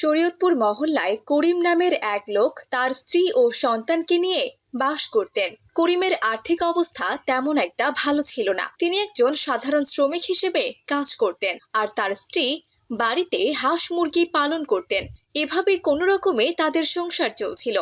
শরীয়তপুর মহল্লায় করিম নামের এক লোক তার স্ত্রী ও সন্তানকে নিয়ে বাস করতেন। করিমের আর্থিক অবস্থা তেমন একটা ভালো ছিল না। তিনি একজন সাধারণ শ্রমিক হিসেবে কাজ করতেন আর তার স্ত্রী বাড়িতে হাঁস মুরগি পালন করতেন। এভাবে কোনো রকমে তাদের সংসার চলছিল।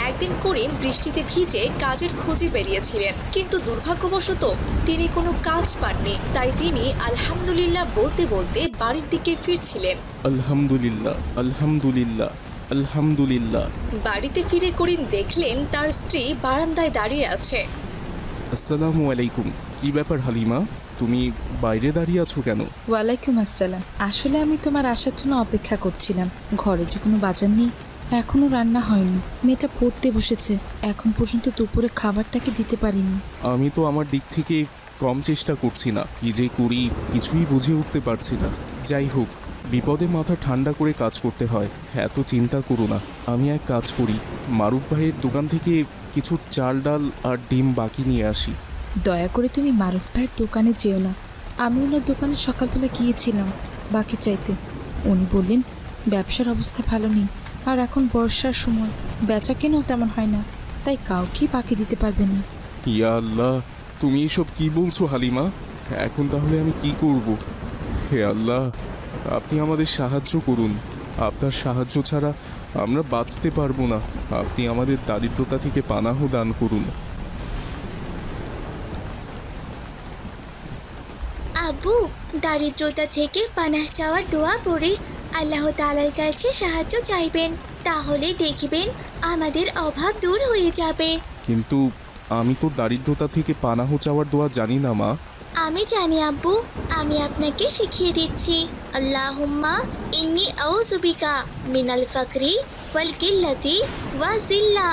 একদিন করিম বৃষ্টিতে ভিজে কাজের খোঁজে বেরিয়েছিলেন, কিন্তু দুর্ভাগ্যবশত তিনি কোনো কাজ পাননি। তাই তিনি আলহামদুলিল্লাহ বলতে বলতে বাড়ির দিকে ফিরছিলেন। আলহামদুলিল্লাহ, আলহামদুলিল্লাহ, আলহামদুলিল্লাহ। বাড়িতে ফিরে করিম দেখলেন তার স্ত্রী বারান্দায় দাঁড়িয়ে আছে। আসসালামু আলাইকুম। কি ব্যাপার হালিমা, তুমি বাইরে দাঁড়িয়ে আছো কেন? ওয়ালাইকুম আসসালাম। আসলে আমি তোমার আসার জন্য অপেক্ষা করছিলাম। ঘরে যে কোনো বাজার নেই, এখনো রান্না হয়নি। মেয়েটা পড়তে বসেছে, এখন পর্যন্ত দুপুরে খাবারটাকে দিতে পারিনি। আমি তো আমার দিক থেকে কম চেষ্টা করছি না, কি যে করি কিছুই বুঝে উঠতে পারছি না। যাই হোক, বিপদে মাথা ঠান্ডা করে কাজ করতে হয়, এত চিন্তা করো না। আমি এক কাজ করি, মারুফ ভাইয়ের দোকান থেকে কিছু চাল ডাল আর ডিম বাকি নিয়ে আসি। দয়া করে তুমি মারুফ ভাইয়ের দোকানে যেও না। আমি ওনার দোকানে সকালবেলা গিয়েছিলাম বাকি চাইতে। উনি বললেন ব্যবসার অবস্থা ভালো নেই, আর এখন বর্ষার সময় বেচা কেনাও তেমন হয় না, তাই কাউকেই বাকি দিতে পারবে না। ইয়া আল্লাহ, তুমি এসব কি বলছো হালিমা? এখন তাহলে আমি কি করব? হে আল্লাহ, আপনি আমাদের সাহায্য করুন। আপনার সাহায্য ছাড়া আমরা বাঁচতে পারবো না। আপনি আমাদের দারিদ্রতা থেকে পানাহ দান করুন। আব্বু, দারিদ্রতা থেকে পানাহ চাওয়ার দোয়া পড়ে আল্লাহ তাআলার কাছে সাহায্য চাইবেন, তাহলে দেখবেন আমাদের অভাব দূর হয়ে যাবে। কিন্তু আমি তো দারিদ্রতা থেকে পানাহ চাওয়ার দোয়া জানি না মা। আমি জানি আব্বু, আমি আপনাকে শিখিয়ে দিচ্ছি। আল্লাহুম্মা ইন্নী আউযু বিকা মিনাল ফাকরি ওয়াল কিল্লাতি ওয়া জিল্লা।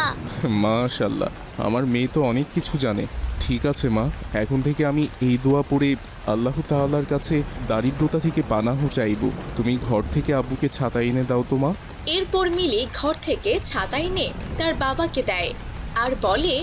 মাশাআল্লাহ, আমার মেয়ে তো অনেক কিছু জানে। ঠিক আছে মা, এখন থেকে আমি এই দোয়া পড়ে আল্লাহ তাআলার কাছে দারিদ্রতা থেকে পানাহ চাইব। তুমি ঘর থেকে আব্বুকে ছাতা এনে দাও তো মা। এরপর মিলি ঘর থেকে ছাতা এনে তার বাবাকে দেয় আর বলে,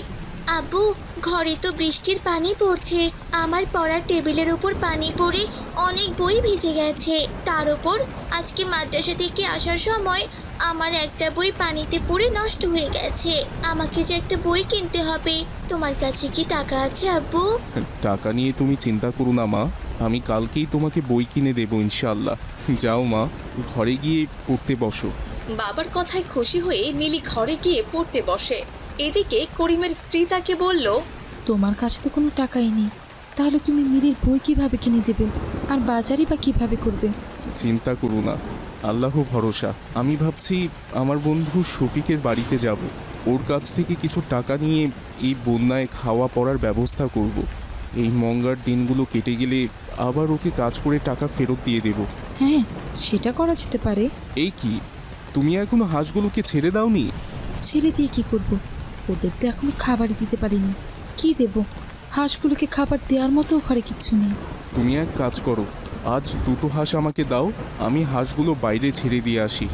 আব্বু, ঘরে তো বৃষ্টির পানি পড়ছে। আমার পড়ার টেবিলের উপর পানি পড়ে অনেক বই ভিজে গেছে। তার উপর আজকে মাদ্রাসা থেকে আসার সময় আমার একটা বই পানিতে পড়ে নষ্ট হয়ে গেছে। আমাকে যে একটা বই কিনতে হবে। তোমার কাছে কি টাকা আছে আব্বু? টাকা নিয়ে তুমি চিন্তা করো না মা, আমি কালকেই তোমাকে বই কিনে দেবো ইনশাআল্লাহ। যাও মা, ঘরে গিয়ে পড়তে বসো। বাবার কথায় খুশি হয়ে মিলি ঘরে গিয়ে পড়তে বসে। এদিকে করিমের স্ত্রী তাকে বলল, তোমার কাছে তো কোনো টাকাই নেই, তাহলে তুমি মিরির বই কিভাবে কিনে দেবে, আর বাজারই বা কিভাবে করবে? চিন্তা করো না, আল্লাহ ভরসা। আমি ভাবছি আমার বন্ধু শফিকের বাড়িতে যাব, ওর কাছ থেকে কিছু টাকা নিয়ে এই বন্যায় খাওয়া পড়ার ব্যবস্থা করব। এই মঙ্গার দিনগুলো কেটে গেলে আবার ওকে কাজ করে টাকা ফেরত দিয়ে দেব। হ্যাঁ, সেটা করা যেতে পারে। এই কি, তুমি এখনো হাঁসগুলোকে ছেড়ে দাওনি? ছেড়ে দিয়ে কি করব? ওদের তো এখনো খাবারই দিতে পারিনি। কি দেব? হাঁসগুলোকে খাবার দেওয়ার মতো ঘরে কিচ্ছু নেই। তুমি এক কাজ করো, আজ দুটো হাঁস আমাকে দাও, আমি হাঁসগুলো বাইরে ছেড়ে দিয়ে আসি।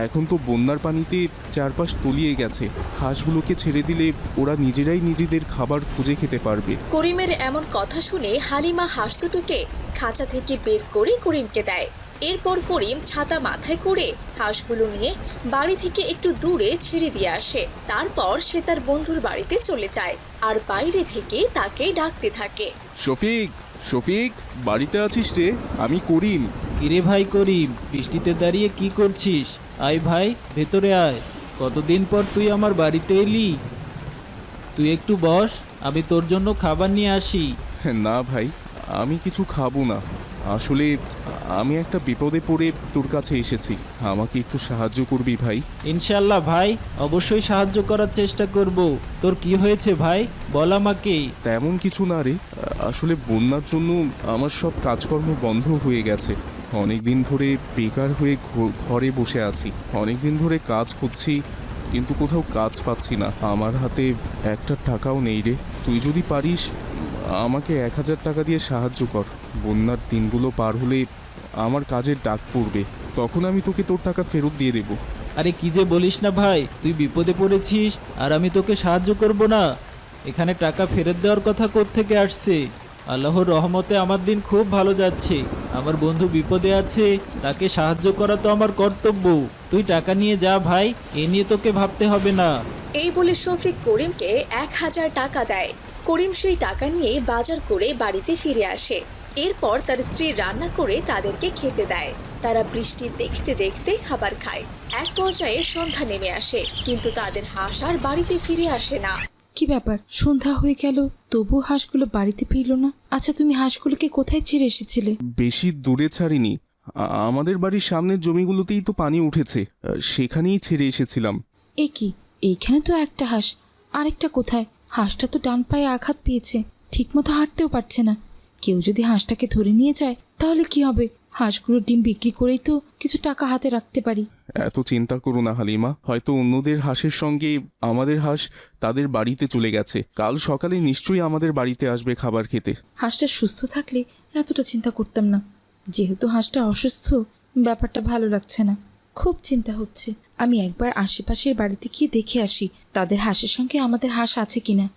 এখন তো বন্যার পানিতে চারপাশ তলিয়ে গেছে, হাঁসগুলোকে ছেড়ে দিলে ওরা নিজেরাই নিজেদের খাবার খুঁজে খেতে পারবে। করিমের এমন কথা শুনে হালিমা হাঁস দুটোকে খাঁচা থেকে বের করে করিমকে দেয়। এরপর করিম ছাতা মাথায় করে হাঁসগুলো নিয়ে বাড়ি থেকে একটু দূরে ছেড়ে দিয়ে আসে। তারপর সে তার বন্ধুর বাড়িতে চলে যায় আর বাইরে থেকে তাকে ডাকতে থাকে। শফিক, শফিক, বাড়িতে আছিস রে? আমি করিম। কিরে ভাই করিম, বৃষ্টিতে দাঁড়িয়ে কি করছিস? আয় ভাই, ভেতরে আয়। কতদিন পর তুই আমার বাড়িতে এলি। তুই একটু বস, আমি তোর জন্য খাবার নিয়ে আসি। না ভাই, আমি কিছু খাবো না। আসলে আমি একটা বিপদে পড়ে তোর কাছে এসেছি, আমাকে একটু সাহায্য করবি ভাই? ইনশাল্লাহ ভাই, অবশ্যই সাহায্য করার চেষ্টা করব। তোর কি হয়েছে ভাই, বল আমাকে। তেমন কিছু না রে, আসলে বন্যার জন্য আমার সব কাজকর্ম বন্ধ হয়ে গেছে। অনেক দিন ধরে বেকার হয়ে ঘরে বসে আছি। অনেক দিন ধরে কাজ করছি, কিন্তু কোথাও কাজ পাচ্ছি না। আমার হাতে একটা টাকাও নেই রে। তুই যদি পারিস আমাকে 1000 টাকা দিয়ে সাহায্য কর। বন্যার দিনগুলো পার হলে আমার কাজের ডাক পড়বে, তখন আমি তোকে তোর টাকা ফেরত দিয়ে দেবো। আরে কি যে বলিস না ভাই, তুই বিপদে পড়েছিস আর আমি তোকে সাহায্য করব না? এখানে টাকা ফেরত দেওয়ার কথা কোত্থেকে আসছে? আল্লাহর রহমতে আমার দিন খুব ভালো যাচ্ছে। আমার বন্ধু বিপদে আছে, তাকে সাহায্য করা তো আমার কর্তব্য। তুই টাকা নিয়ে যা ভাই, এ নিয়ে তোকে ভাবতে হবে না। এই বলে শফিক করিমকে 1000 টাকা দেয়। করিম সেই টাকা নিয়ে বাজার করে বাড়িতে ফিরে আসে। এরপর তার স্ত্রী রান্না করে তাদেরকে খেতে দেয়। তারা বৃষ্টি দেখতে দেখতে খাবার খায়। এক পর্যায়ে সন্ধ্যা নেমে আসে, কিন্তু তাদের হাঁস আর বাড়িতে ফিরে আসে না। কি ব্যাপার, সন্ধ্যা হয়ে গেল তবু হাঁসগুলো বাড়িতে ফিরল না? আচ্ছা, তুমি হাঁসগুলোকে কোথায় ছেড়ে এসেছিলে? বেশি দূরে ছাড়িনি, আমাদের বাড়ির সামনের জমিগুলোতেই তো পানি উঠেছে, সেখানেই ছেড়ে এসেছিলাম। এ কি, এইখানে তো একটা হাঁস, আরেকটা কোথায়? হাঁসটা তো ডান পায়ে আঘাত পেয়েছে, ঠিকমতো হাঁটতেও পারছে না। কেউ যদি হাঁসটাকে ধরে নিয়ে যায় তাহলে কি হবে? হাঁসগুলোর ডিম বিক্রি করেই তো কিছু টাকা হাতে রাখতে পারি। এত চিন্তা করো না হালিমা, হয়তো অন্যদের হাঁসের সঙ্গে আমাদের হাঁস তাদের বাড়িতে চলে গেছে। কাল সকালে নিশ্চয়ই আমাদের বাড়িতে আসবে খাবার খেতে। হাঁসটা সুস্থ থাকলে এতটা চিন্তা করতাম না। যেহেতু হাঁসটা অসুস্থ, ব্যাপারটা ভালো লাগছে না, খুব চিন্তা হচ্ছে। আমি একবার আশেপাশের বাড়িতে গিয়ে দেখে আসি তাদের হাঁসের সঙ্গে আমাদের হাঁস আছে কিনা।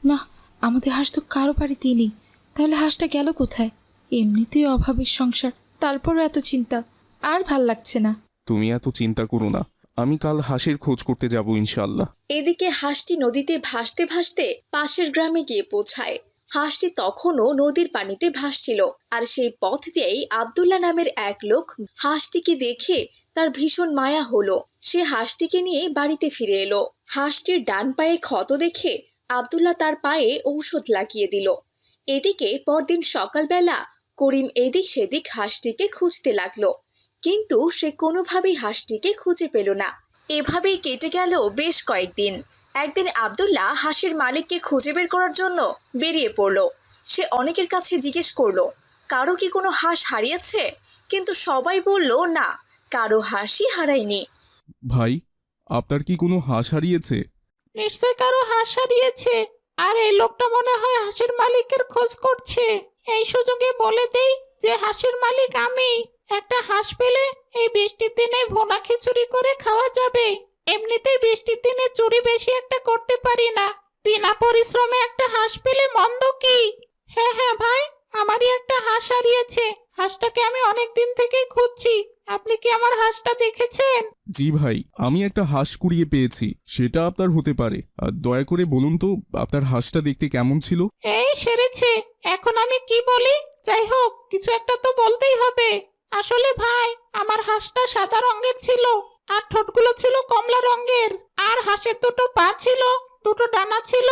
না, আমাদের হাঁস তো কারো বাড়িতেই নেই। তাহলে হাঁসটা গেল কোথায়? এমনিতেই অভাবের সংসার, তারপরও এত চিন্তা, আর ভাল লাগছে না। তুমি এত চিন্তা করো না, আমি কাল হাঁসের খোঁজ করতে যাব ইনশাআল্লাহ। এদিকে হাঁসটি নদীতে ভাসতে ভাসতে পাশের গ্রামে গিয়ে পৌঁছায়। হাঁসটি তখনও নদীর পানিতে ভাসছিল, আর সেই পথ দিয়েই আব্দুল্লাহ নামের এক লোক হাঁসটিকে দেখে তার ভীষণ মায়া হলো। সে হাঁসটিকে নিয়ে বাড়িতে ফিরে এলো। হাঁসটির ডান পায়ে ক্ষত দেখে আব্দুল্লাহ তার পায়ে ঔষধ লাগিয়ে দিল। এদিকে পরদিন সকালবেলা করিম এদিক সেদিক হাঁসটিকে খুঁজতে লাগলো, কিন্তু সে কোনোভাবেই হাঁসটিকে খুঁজে পেল না। এভাবেই কেটে গেল বেশ কয়েকদিন। একদিন আব্দুল্লাহ হাঁসের মালিককে খুঁজে বের করার জন্য বেরিয়ে পড়ল। সে অনেকের কাছে জিজ্ঞেস করলো, কারো কি কোনো হাঁস হারিয়েছে? কিন্তু সবাই বলল না, কারো হাঁসই হারায়নি। ভাই, আপনার কি কোনো হাঁস হারিয়েছে? নিশ্চয় কারো হাঁস হারিয়েছে, আর এই লোকটা মনে হয় হাঁসের মালিকের খোঁজ করছে। এই সুযোগে বলে দেই যে হাঁসের মালিক আমি। একটা হাঁস পেলে এই বৃষ্টির দিনে ভুনা খিচুড়ি করে খাওয়া যাবে। এমনিতেই বৃষ্টির দিনে চুরি বেশি একটা করতে পারি না, বিনা পরিশ্রমে একটা হাঁস পেলে মন্দ কি? হ্যাঁ হ্যাঁ ভাই, আমারই একটা হাঁস হারিয়েছে। হাঁসটাকে আমি অনেক দিন থেকেই খুঁজছি। আপনি কি আমার হাঁসটা দেখেছেন? জি ভাই, আমি একটা হাঁস কুড়িয়ে পেয়েছি, সেটা আপনার হতে পারে। আর দয়া করে বলুন তো, আপনার হাঁসটা দেখতে কেমন ছিল? এই সেরেছে, এখন আমি কি বলি? যাই হোক, কিছু একটা তো বলতেই হবে। আসলে ভাই, আমার হাঁসটা সাদা রঙের ছিল, আর ঠোঁটগুলো ছিল কমলা রঙের, আর হাঁসের দুটো পা ছিল, দুটো ডানা ছিল,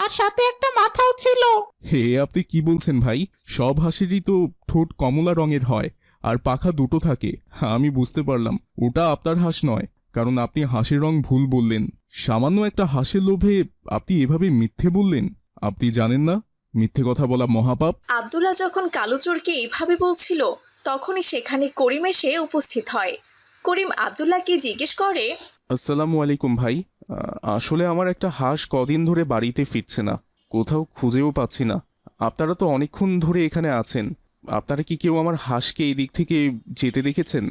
আর সাথে একটা মাথাও ছিল। হে, আপনি কি বলছেন ভাই? সব হাঁসেরই তো ঠোঁট কমলা রঙের হয় আর পাখা দুটো থাকে। আমি বুঝতে পারলাম ওটা আপনার হাঁস নয়, কারণ আপনি হাঁসের রং ভুল বললেন। সামান্য একটা হাঁসের লোভে আপনি এভাবে মিথ্যে বললেন। আপনি জানেন না মিথ্যে কথা বলা মহাপাপ? আব্দুল্লাহ যখন কালুচোরকে এইভাবে বলছিল, তখনই সেখানে করিম এসে উপস্থিত হয়। করিম আব্দুল্লাহকে জিজ্ঞেস করে, আসসালামু আলাইকুম ভাই। আসলে আমার একটা হাঁস কদিন ধরে বাড়িতে ফিরছে না, কোথাও খুঁজেও পাচ্ছি না। আপনারা তো অনেকক্ষণ ধরে এখানে আছেন, আপনারা কি কেউ আমার হাঁসকে এই দিক থেকে যেতে দেখেছেন?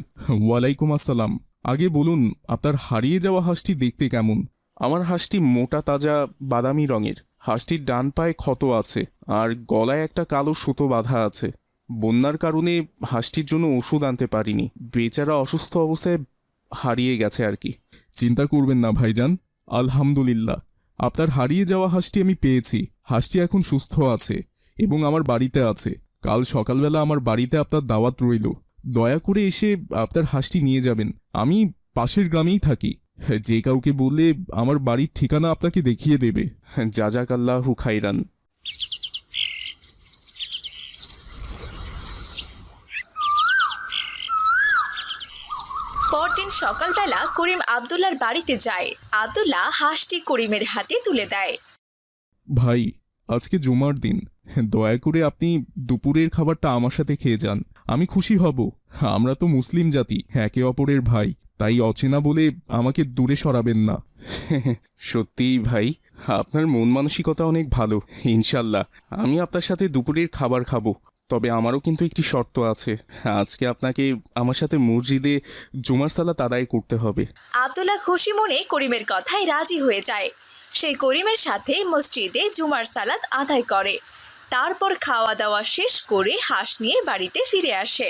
ওয়ালাইকুম আসসালাম। আগে বলুন, আপনার হারিয়ে যাওয়া হাঁসটি দেখতে কেমন? আমার হাঁসটি মোটা তাজা বাদামি রঙের। হাঁসটির ডান পায়ে ক্ষত আছে, আর গলায় একটা কালো সুতো বাঁধা আছে। বন্যার কারণে হাঁসটির জন্য ওষুধ আনতে পারিনি, বেচারা অসুস্থ অবস্থায় হারিয়ে গেছে আর কি। চিন্তা করবেন না ভাইজান, আলহামদুলিল্লাহ আপনার হারিয়ে যাওয়া হাঁসটি আমি পেয়েছি। হাঁসটি এখন সুস্থ আছে এবং আমার বাড়িতে আছে। কাল সকালবেলা আমার বাড়িতে আপনার দাওয়াত রইল, দয়া করে এসে আপনার হাঁসটি নিয়ে যাবেন। আমি পাশের গ্রামেই থাকি, যে কাউকে বললে আমার বাড়ির ঠিকানা আপনাকে দেখিয়ে দেবে। জাজাকাল্লাহু খাইরান। পরদিন সকালবেলা করিম আব্দুল্লাহর বাড়িতে যায়। আব্দুল্লাহ হাঁসটি করিমের হাতে তুলে দেয়। ভাই, আজকে জুমার দিন, দয়া করে আপনি দুপুরের খাবারটা আমার সাথে খেয়ে যান, আমি খুশি হব। আমরা তো মুসলিম জাতি, একে অপরের ভাই, তাই অচেনা বলে আমাকে দূরে সরাবেন না। সত্যিই ভাই, আপনার মন মানসিকতা অনেক ভালো। ইনশাল্লাহ আমি আপনার সাথে দুপুরের খাবার খাবো। তবে আমারও কিন্তু একটি শর্ত আছে। আজকে আপনাকে আমার সাথে মসজিদে জুমার সালাত আদায় করতে হবে। আব্দুল্লাহ খুশি মনে করিমের কথায় রাজি হয়ে যায়। সে করিমের সাথে মসজিদে জুমার সালাত আদায় করে। তারপর খাওয়া দাওয়া শেষ করে হাঁস নিয়ে বাড়িতে ফিরে আসে।